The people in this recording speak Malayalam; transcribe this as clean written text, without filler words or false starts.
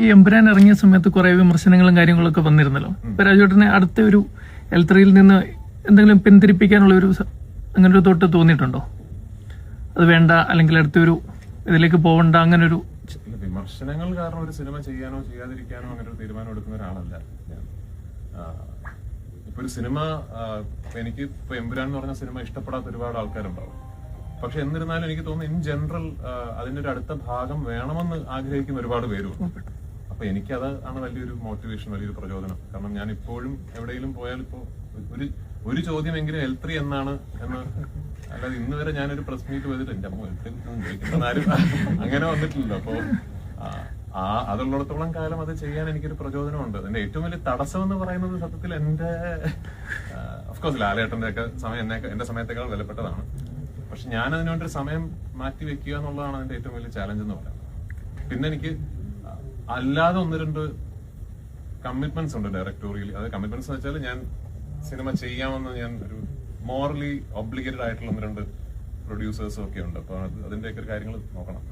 ഈ എമ്പുരാൻ ഇറങ്ങിയ സമയത്ത് കുറെ വിമർശനങ്ങളും കാര്യങ്ങളൊക്കെ വന്നിരുന്നല്ലോ. ഇപ്പൊ രാജുവേട്ടനെ അടുത്ത ഒരു L3 നിന്ന് എന്തെങ്കിലും പിന്തിരിപ്പിക്കാനുള്ള ഒരു അങ്ങനെ ഒരു തൊട്ട് തോന്നിയിട്ടുണ്ടോ? അത് വേണ്ട, അല്ലെങ്കിൽ അടുത്തൊരു ഇതിലേക്ക് പോകണ്ട, അങ്ങനെ ഒരു വിമർശനങ്ങൾ കാരണം ഒരു സിനിമ ചെയ്യാനോ ചെയ്യാതിരിക്കാനോ അങ്ങനെ ഒരു തീരുമാനം എടുക്കുന്ന ഒരാളല്ല ഞാൻ. ഇപ്പൊ ഒരു സിനിമ എനിക്ക് ഇപ്പൊ എമ്പുരാൻ എന്ന് പറഞ്ഞ സിനിമ ഇഷ്ടപ്പെടാത്ത ഒരുപാട് ആൾക്കാരുണ്ടാവും. പക്ഷെ എന്നിരുന്നാലും എനിക്ക് തോന്നുന്നു ഇൻ ജനറൽ അതിന്റെ ഒരു അടുത്ത ഭാഗം വേണമെന്ന് ആഗ്രഹിക്കുന്ന ഒരുപാട് പേരുണ്ട്. അപ്പൊ എനിക്കത് ആണ് വലിയൊരു മോട്ടിവേഷൻ, വലിയൊരു പ്രചോദനം. കാരണം ഞാൻ ഇപ്പോഴും എവിടെയെങ്കിലും പോയാൽ ഇപ്പോ ഒരു ചോദ്യമെങ്കിലും L3 എന്നാണ് എന്ന്, അല്ലാതെ ഇന്ന് വരെ ഞാനൊരു പ്രസ് മീറ്റ് പോയിട്ട് എന്റെ അമ്മ L3 ചോദിക്കുന്നതാരും അങ്ങനെ വന്നിട്ടില്ലല്ലോ. അപ്പൊ അതുള്ളിടത്തോളം കാലം അത് ചെയ്യാൻ എനിക്കൊരു പ്രചോദനമുണ്ട്. അതിന്റെ ഏറ്റവും വലിയ തടസ്സം എന്ന് പറയുന്നത് സത്യത്തിൽ എന്റെ ഓഫ്കോഴ്സ് ലാലേട്ടന്റെ ഒക്കെ സമയം എന്റെ സമയത്തേക്കാൾ വിലപ്പെട്ടതാണ്. പക്ഷെ ഞാൻ അതിനുവേണ്ടി സമയം മാറ്റി വെക്കുക എന്നുള്ളതാണ് അതിന്റെ ഏറ്റവും വലിയ ചാലഞ്ച് എന്ന് പറയുന്നത്. പിന്നെ എനിക്ക് അല്ലാതെ 1-2 കമ്മിറ്റ്മെന്റ്സ് ഉണ്ട് ഡയറക്ടോറിയൽ. അത് കമ്മിറ്റ്മെന്റ്സ് എന്ന് വെച്ചാൽ ഞാൻ സിനിമ ചെയ്യാമെന്ന് ഞാൻ ഒരു മോറലി ഒബ്ലിഗേറ്റഡ് ആയിട്ടുള്ള 1-2 പ്രൊഡ്യൂസേഴ്സും ഒക്കെ ഉണ്ട്. അപ്പൊ അതിന്റെയൊക്കെ കാര്യങ്ങൾ നോക്കണം.